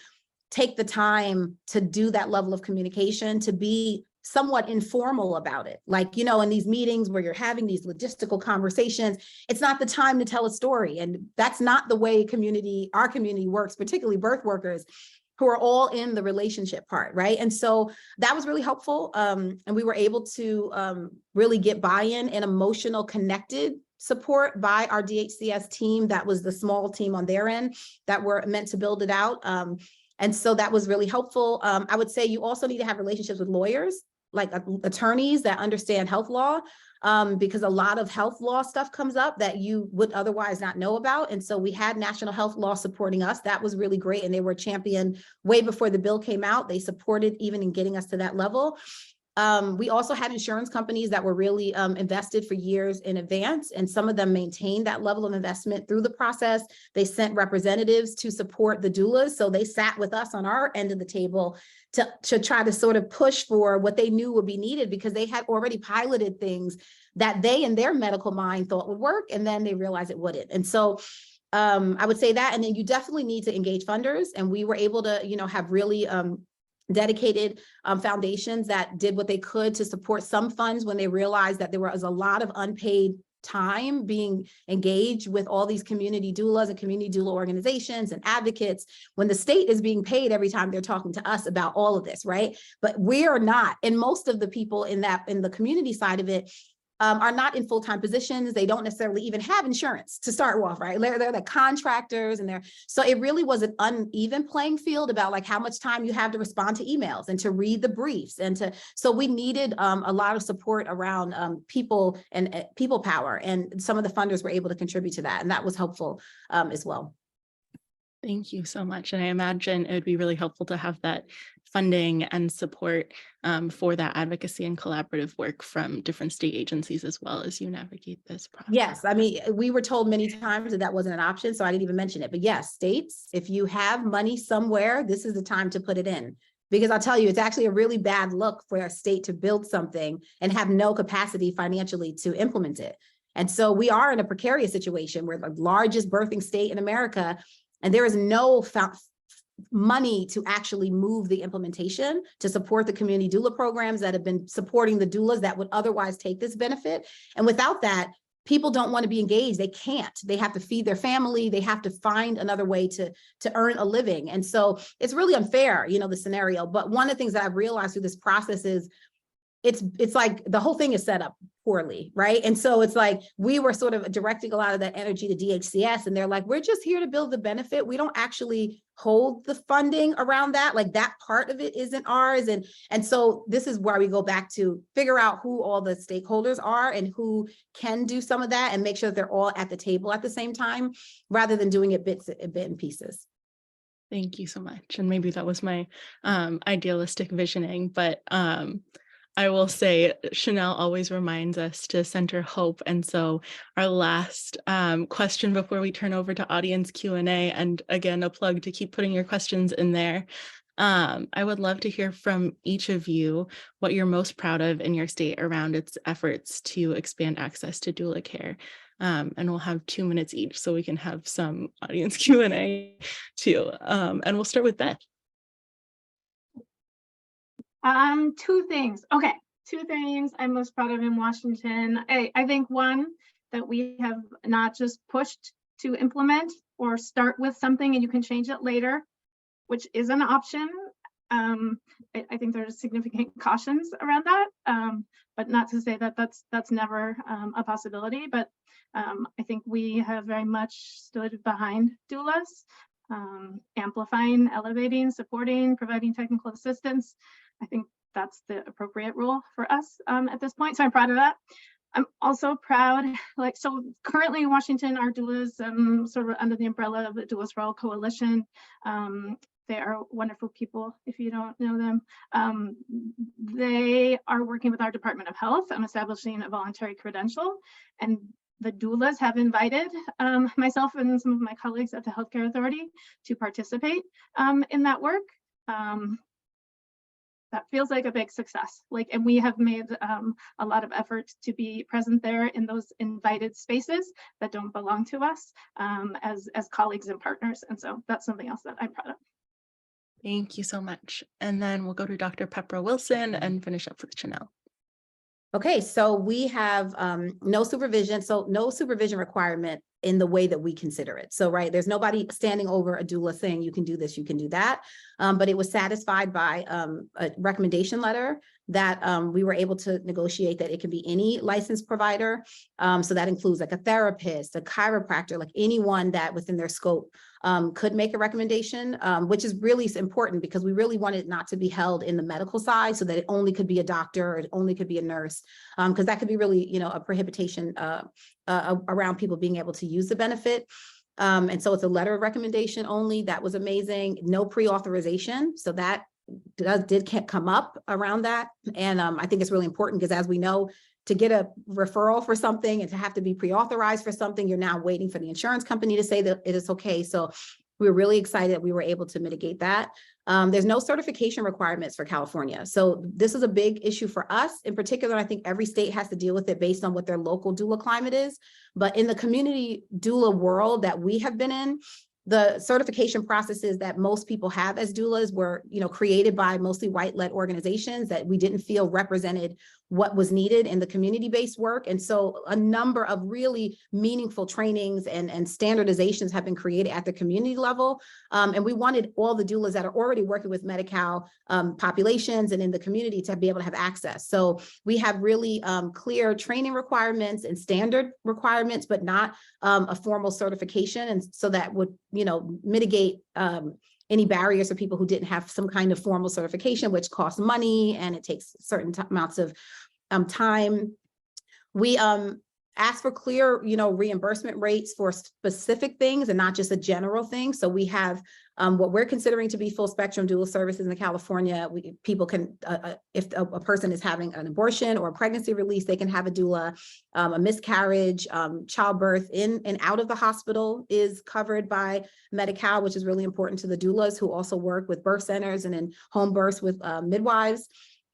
take the time to do that level of communication, to be somewhat informal about it. Like, you know, in these meetings where you're having these logistical conversations, it's not the time to tell a story. And that's not the way our community works, particularly birth workers who are all in the relationship part, right? And so that was really helpful. And we were able to really get buy-in and emotional connected support by our DHCS team. That was the small team on their end that were meant to build it out. And so that was really helpful. I would say you also need to have relationships with lawyers, like attorneys that understand health law, because a lot of health law stuff comes up that you would otherwise not know about. And so we had national health law supporting us. That was really great. And they were championed way before the bill came out. They supported even in getting us to that level. We also had insurance companies that were really invested for years in advance, and some of them maintained that level of investment through the process. They sent representatives to support the doulas. So they sat with us on our end of the table to try to sort of push for what they knew would be needed, because they had already piloted things that they in their medical mind thought would work, and then they realized it wouldn't. And so I would say that, and then you definitely need to engage funders. And we were able to, you know, have really dedicated foundations that did what they could to support some funds when they realized that there was a lot of unpaid time being engaged with all these community doulas and community doula organizations and advocates, when the state is being paid every time they're talking to us about all of this, right? But we are not. And most of the people in the community side of it are not in full-time positions. They don't necessarily even have insurance to start off, right? They're the contractors, and so it really was an uneven playing field about like how much time you have to respond to emails and to read the briefs, and so we needed a lot of support around people and people power, and some of the funders were able to contribute to that, and that was helpful as well. Thank you so much. And I imagine it would be really helpful to have that funding and support for that advocacy and collaborative work from different state agencies as well as you navigate this process. Yes, I mean, we were told many times that that wasn't an option, so I didn't even mention it. But yes, states, if you have money somewhere, this is the time to put it in. Because I'll tell you, it's actually a really bad look for a state to build something and have no capacity financially to implement it. And so we are in a precarious situation. We're the largest birthing state in America, and there is no money to actually move the implementation to support the community doula programs that have been supporting the doulas that would otherwise take this benefit. And without that, people don't want to be engaged. They can't. They have to feed their family. They have to find another way to earn a living. And so it's really unfair, you know, the scenario. But one of the things that I've realized through this process is it's like the whole thing is set up poorly, right? And so it's like we were sort of directing a lot of that energy to DHCS, and they're like, we're just here to build the benefit. We don't actually hold the funding around that. Like that part of it isn't ours. And so this is where we go back to figure out who all the stakeholders are and who can do some of that, and make sure that they're all at the table at the same time, rather than doing it bit and pieces. Thank you so much. And maybe that was my idealistic visioning, but I will say Chanel always reminds us to center hope. And so our last question before we turn over to audience Q&A, and again, a plug to keep putting your questions in there. I would love to hear from each of you what you're most proud of in your state around its efforts to expand access to doula care. And we'll have 2 minutes each so we can have some audience Q&A too. And we'll start with Beth. Two things. Okay, two things I'm most proud of in Washington. I think one, that we have not just pushed to implement or start with something and you can change it later, which is an option. I think there's significant cautions around that, but not to say that that's never a possibility. But I think we have very much stood behind doulas, amplifying, elevating, supporting, providing technical assistance. I think that's the appropriate role for us at this point. So I'm proud of that. I'm also proud, so currently in Washington, our doulas sort of under the umbrella of the Doulas for All Coalition. They are wonderful people if you don't know them. They are working with our Department of Health on establishing a voluntary credential, and the doulas have invited myself and some of my colleagues at the Healthcare Authority to participate in that work. That feels like a big success. And we have made a lot of effort to be present there in those invited spaces that don't belong to us as colleagues and partners. And so that's something else that I'm proud of. Thank you so much. And then we'll go to Dr. Peprah Wilson and finish up with Chanel. Okay, so we have no supervision. So no supervision requirement in the way that we consider it. So, right, there's nobody standing over a doula saying you can do this, you can do that. But it was satisfied by a recommendation letter that we were able to negotiate that it can be any licensed provider. So that includes like a therapist, a chiropractor, like anyone that within their scope could make a recommendation, which is really important because we really wanted it not to be held in the medical side so that it only could be a doctor or it only could be a nurse, because that could be really, you know, a prohibition around people being able to use the benefit. And so it's a letter of recommendation only. That was amazing. No pre-authorization. So that did come up around that. And I think it's really important because as we know, to get a referral for something and to have to be pre-authorized for something, you're now waiting for the insurance company to say that it is okay. So we were really excited that we were able to mitigate that. There's no certification requirements for California. So this is a big issue for us. In particular, I think every state has to deal with it based on what their local doula climate is. But in the community doula world that we have been in, the certification processes that most people have as doulas were, you know, created by mostly white-led organizations that we didn't feel represented what was needed in the community-based work. And so a number of really meaningful trainings and standardizations have been created at the community level. And we wanted all the doulas that are already working with Medi-Cal populations and in the community to be able to have access. So we have really clear training requirements and standard requirements, but not a formal certification. And so that would, you know, mitigate any barriers for people who didn't have some kind of formal certification, which costs money and it takes certain amounts of time. We ask for clear, you know, reimbursement rates for specific things and not just a general thing. So we have what we're considering to be full spectrum doula services in California. People can, if a person is having an abortion or a pregnancy release, they can have a doula. A miscarriage, childbirth in and out of the hospital is covered by Medi-Cal, which is really important to the doulas who also work with birth centers and in home births with midwives.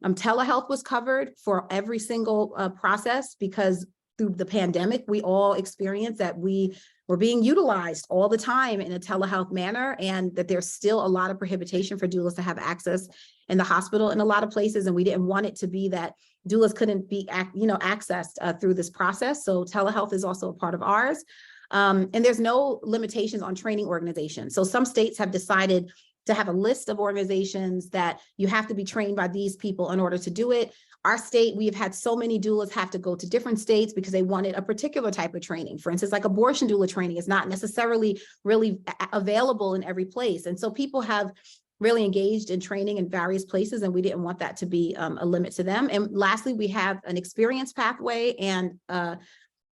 Telehealth was covered for every single process because through the pandemic, we all experienced that we were being utilized all the time in a telehealth manner, and that there's still a lot of prohibition for doulas to have access in the hospital in a lot of places. And we didn't want it to be that doulas couldn't be, accessed through this process. So telehealth is also a part of ours. And there's no limitations on training organizations. So some states have decided to have a list of organizations that you have to be trained by these people in order to do it. Our state, we have had so many doulas have to go to different states because they wanted a particular type of training. For instance, like abortion doula training is not necessarily really available in every place. And so people have really engaged in training in various places, and we didn't want that to be a limit to them. And lastly, we have an experience pathway and a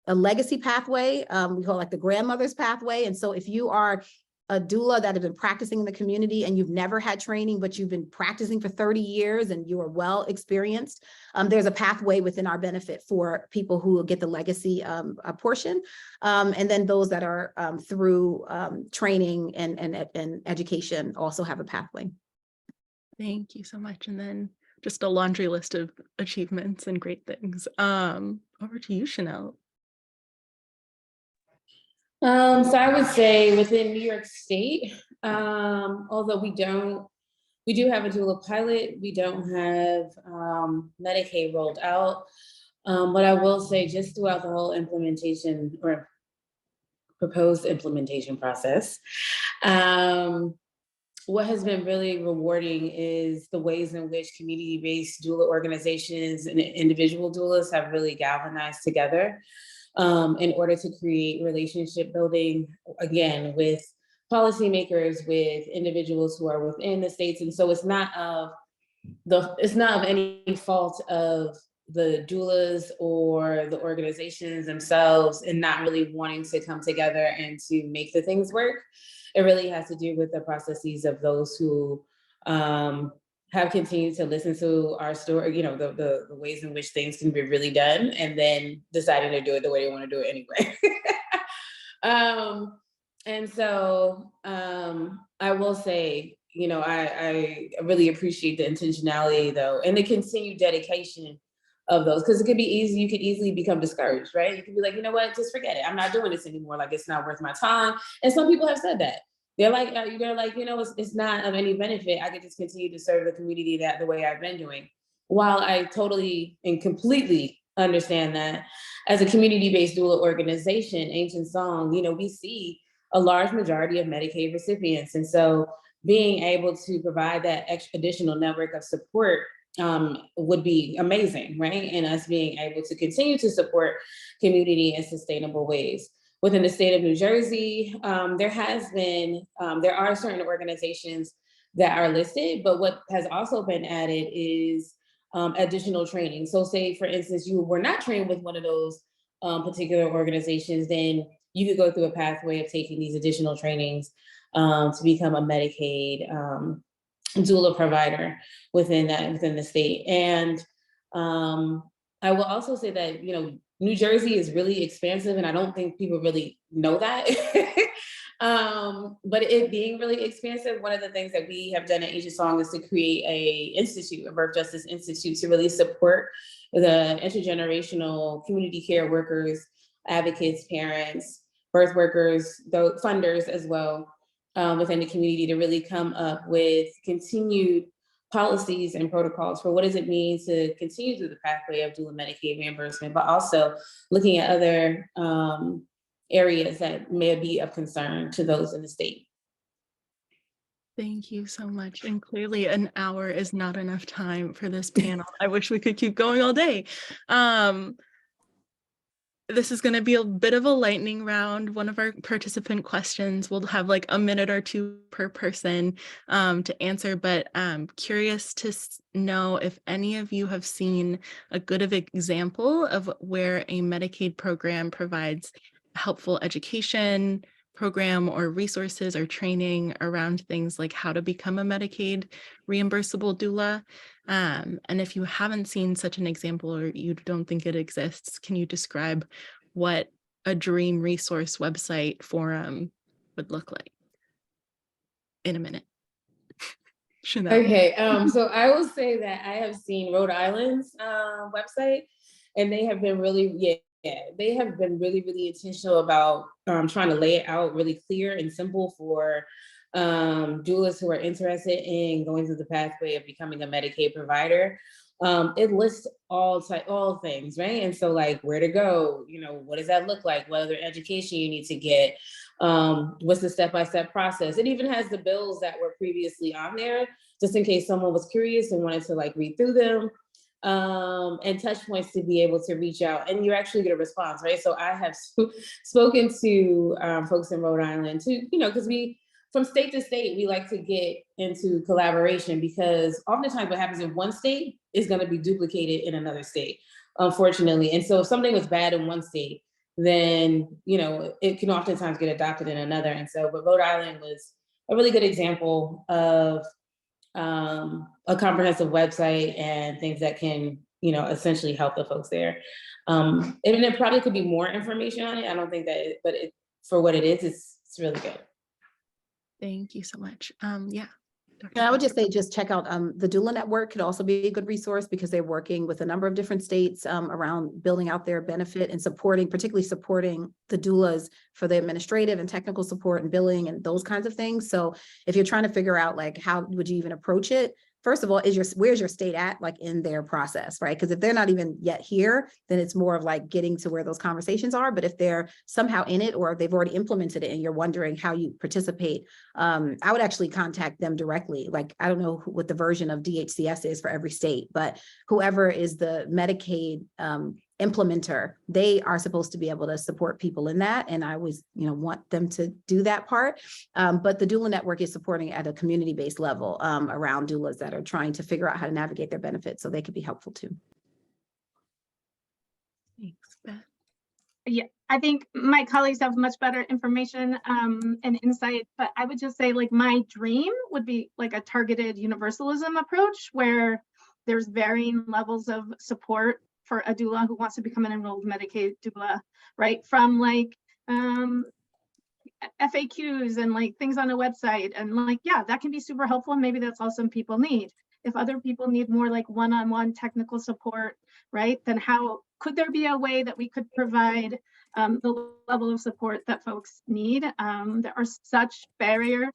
legacy pathway. We call it like the grandmother's pathway. And so if you are a doula that have been practicing in the community and you've never had training, but you've been practicing for 30 years and you are well experienced, there's a pathway within our benefit for people who will get the legacy portion. And then those that are through training and education also have a pathway. Thank you so much. And then just a laundry list of achievements and great things. Over to you, Chanel. So I would say within New York State, although we do have a doula pilot, we don't have Medicaid rolled out. But I will say just throughout the whole implementation or proposed implementation process, what has been really rewarding is the ways in which community-based doula organizations and individual doulas have really galvanized together in order to create relationship building, again, with policymakers, with individuals who are within the states. And so it's not of any fault of the doulas or the organizations themselves and not really wanting to come together and to make the things work. It really has to do with the processes of those who have continued to listen to our story, the ways in which things can be really done, and then deciding to do it the way they want to do it anyway. And so I will say, I really appreciate the intentionality though, and the continued dedication of those, because it could be easy. You could easily become discouraged, right? You could be like, you know what, just forget it. I'm not doing this anymore. Like, it's not worth my time. And some people have said that. they're like, it's not of any benefit. I could just continue to serve the community the way I've been doing. While I totally and completely understand that as a community-based doula organization, Ancient Song, we see a large majority of Medicaid recipients. And so being able to provide that additional network of support would be amazing, right? And us being able to continue to support community in sustainable ways. Within the state of New Jersey, there are certain organizations that are listed, but what has also been added is additional training. So say, for instance, you were not trained with one of those particular organizations, then you could go through a pathway of taking these additional trainings to become a Medicaid doula provider within the state. And I will also say that, New Jersey is really expansive, and I don't think people really know that. But it being really expansive, one of the things that we have done at Ancient Song is to create a birth justice institute, to really support the intergenerational community care workers, advocates, parents, birth workers, the funders as well, within the community, to really come up with continued policies and protocols for what does it mean to continue through the pathway of doula Medicaid reimbursement, but also looking at other areas that may be of concern to those in the state. Thank you so much. And clearly an hour is not enough time for this panel. I wish we could keep going all day. This is going to be a bit of a lightning round. One of our participant questions will have like a minute or two per person to answer, but I'm curious to know if any of you have seen a good of example of where a Medicaid program provides helpful education program or resources or training around things like how to become a Medicaid reimbursable doula. And if you haven't seen such an example or you don't think it exists, can you describe what a dream resource website forum would look like in a minute? Chanel. Okay, so I will say that I have seen Rhode Island's website, and they have been really, they have been really, really intentional about trying to lay it out really clear and simple for doulas who are interested in going through the pathway of becoming a Medicaid provider. It lists all things, right? And so like where to go, what does that look like? What other education you need to get? What's the step-by-step process? It even has the bills that were previously on there, just in case someone was curious and wanted to like read through them. And touch points to be able to reach out, and you actually get a response, right? So I have spoken to folks in Rhode Island too, because from state to state, we like to get into collaboration, because oftentimes what happens in one state is going to be duplicated in another state, unfortunately. And so if something was bad in one state, then, it can oftentimes get adopted in another. And so, but Rhode Island was a really good example of a comprehensive website and things that can, essentially help the folks there. And there probably could be more information on it. I don't think that, but for what it is, it's really good. Thank you so much. Yeah. And I would just say, just check out the Doula Network could also be a good resource, because they're working with a number of different states around building out their benefit and particularly supporting the doulas for the administrative and technical support and billing and those kinds of things. So if you're trying to figure out like, how would you even approach it? First of all, where's your state at, like in their process, right? Because if they're not even yet here, then it's more of like getting to where those conversations are. But if they're somehow in it, or if they've already implemented it and you're wondering how you participate, I would actually contact them directly. Like, I don't know what the version of DHCS is for every state, but whoever is the Medicaid implementer, they are supposed to be able to support people in that. And I always, want them to do that part. But the Doula Network is supporting at a community-based level around doulas that are trying to figure out how to navigate their benefits, so they could be helpful too. Thanks, Beth. Yeah, I think my colleagues have much better information and insight, but I would just say like my dream would be like a targeted universalism approach, where there's varying levels of support for a doula who wants to become an enrolled Medicaid doula, right? From like FAQs and like things on a website, and like, yeah, that can be super helpful. And maybe that's all some people need. If other people need more like one-on-one technical support, right? Then how could there be a way that we could provide the level of support that folks need? There are such barriers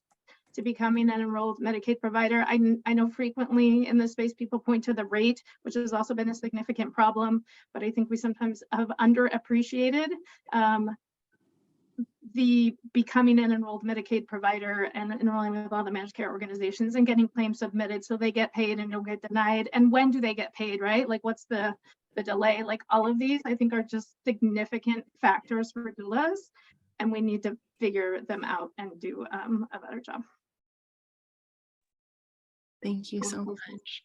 to becoming an enrolled Medicaid provider. I know frequently in this space, people point to the rate, which has also been a significant problem, but I think we sometimes have underappreciated the becoming an enrolled Medicaid provider and enrolling with all the managed care organizations and getting claims submitted so they get paid and don't get denied. And when do they get paid, right? Like what's the delay? Like all of these, I think, are just significant factors for doulas, and we need to figure them out and do a better job. Thank you so much.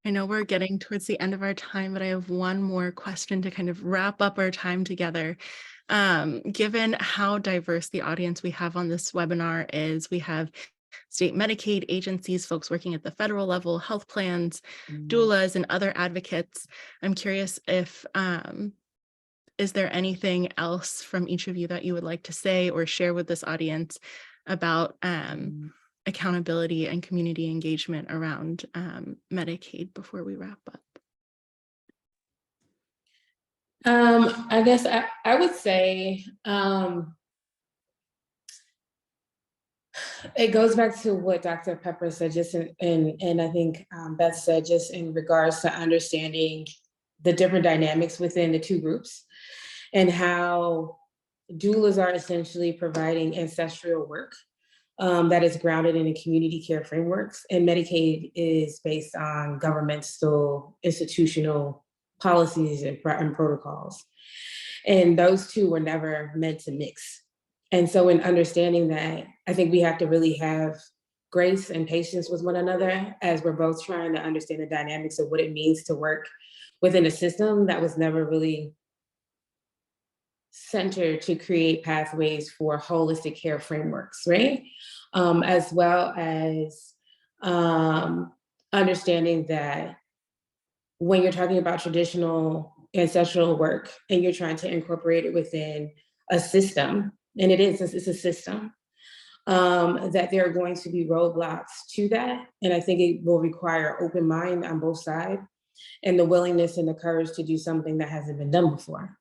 I know we're getting towards the end of our time, but I have one more question to kind of wrap up our time together. Given how diverse the audience we have on this webinar is, we have state Medicaid agencies, folks working at the federal level, health plans, doulas, and other advocates. I'm curious if, is there anything else from each of you that you would like to say or share with this audience about accountability and community engagement around Medicaid before we wrap up? I guess I would say it goes back to what Dr. Peprah said, just and I think Beth said, just in regards to understanding the different dynamics within the two groups and how doulas are essentially providing ancestral work that is grounded in a community care frameworks, and Medicaid is based on governmental institutional policies and protocols. And those two were never meant to mix. And so in understanding that, I think we have to really have grace and patience with one another as we're both trying to understand the dynamics of what it means to work within a system that was never really centered to create pathways for holistic care frameworks, right? As well as understanding that when you're talking about traditional ancestral work and you're trying to incorporate it within a system, and it's a system, that there are going to be roadblocks to that. And I think it will require open mind on both sides and the willingness and the courage to do something that hasn't been done before.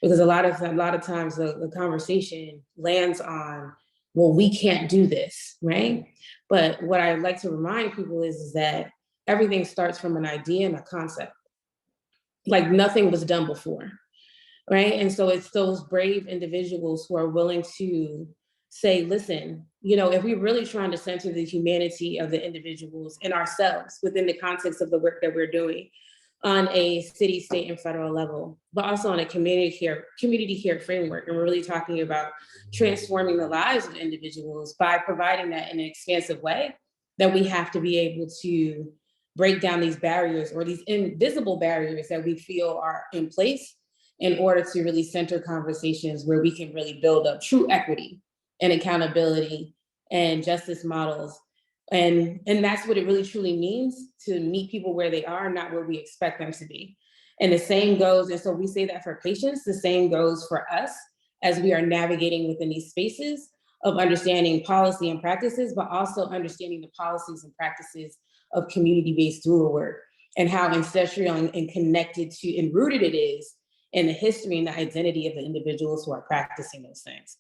Because a lot of times the conversation lands on, well, we can't do this, right? But what I like to remind people is that everything starts from an idea and a concept. Like nothing was done before, right? And so it's those brave individuals who are willing to say, listen, you know, if we're really trying to center the humanity of the individuals and ourselves within the context of the work that we're doing on a city, state, and federal level, but also on a community care framework. And we're really talking about transforming the lives of individuals by providing that in an expansive way, that we have to be able to break down these barriers or these invisible barriers that we feel are in place in order to really center conversations where we can really build up true equity and accountability and justice models. And that's what it really truly means, to meet people where they are, not where we expect them to be. And the same goes, and so we say that for patients, the same goes for us as we are navigating within these spaces of understanding policy and practices, but also understanding the policies and practices of community-based doula work and how ancestral and connected to and rooted it is in the history and the identity of the individuals who are practicing those things.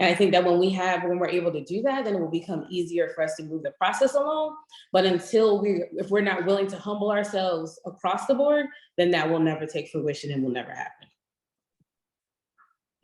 And I think that when we're able to do that, then it will become easier for us to move the process along. But if we're not willing to humble ourselves across the board, then that will never take fruition and will never happen.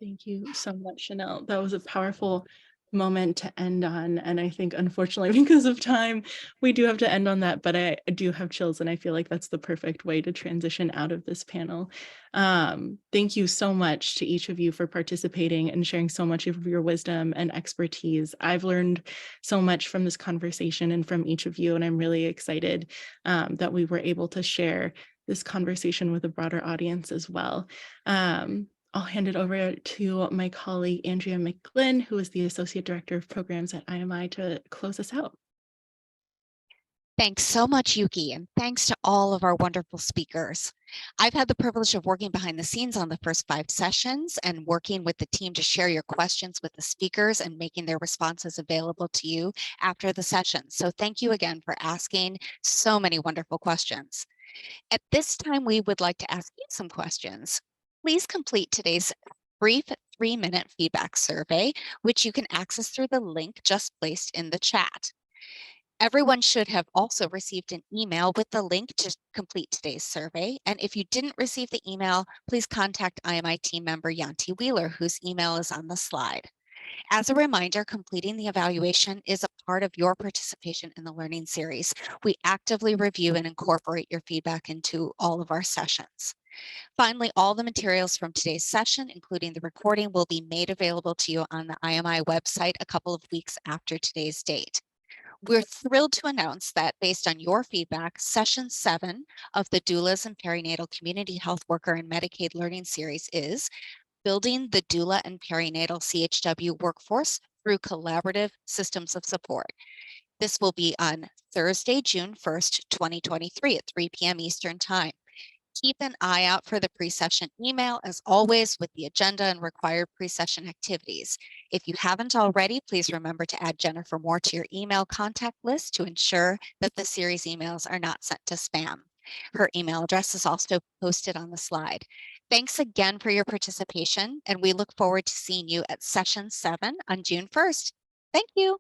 Thank you so much, Chanel. That was a powerful moment to end on. And I think, unfortunately, because of time, we do have to end on that, but I do have chills, and I feel like that's the perfect way to transition out of this panel. Thank you so much to each of you for participating and sharing so much of your wisdom and expertise. I've learned so much from this conversation and from each of you, and I'm really excited that we were able to share this conversation with a broader audience as well. I'll hand it over to my colleague, Andrea McGlynn, who is the Associate Director of Programs at IMI, to close us out. Thanks so much, Yuki, and thanks to all of our wonderful speakers. I've had the privilege of working behind the scenes on the first 5 sessions and working with the team to share your questions with the speakers and making their responses available to you after the session. So thank you again for asking so many wonderful questions. At this time, we would like to ask you some questions. Please complete today's brief 3-minute feedback survey, which you can access through the link just placed in the chat. Everyone should have also received an email with the link to complete today's survey. And if you didn't receive the email, please contact IMI team member Yanti Wheeler, whose email is on the slide. As a reminder, completing the evaluation is a part of your participation in the learning series. We actively review and incorporate your feedback into all of our sessions. Finally, all the materials from today's session, including the recording, will be made available to you on the IMI website a couple of weeks after today's date. We're thrilled to announce that based on your feedback, session 7 of the Doulas and Perinatal Community Health Worker and Medicaid Learning Series is Building the Doula and Perinatal CHW Workforce Through Collaborative Systems of Support. This will be on Thursday, June 1st, 2023 at 3 p.m. Eastern Time. Keep an eye out for the pre-session email, as always, with the agenda and required pre-session activities. If you haven't already, please remember to add Jennifer Moore to your email contact list to ensure that the series emails are not sent to spam. Her email address is also posted on the slide. Thanks again for your participation, and we look forward to seeing you at session 7 on June 1st. Thank you.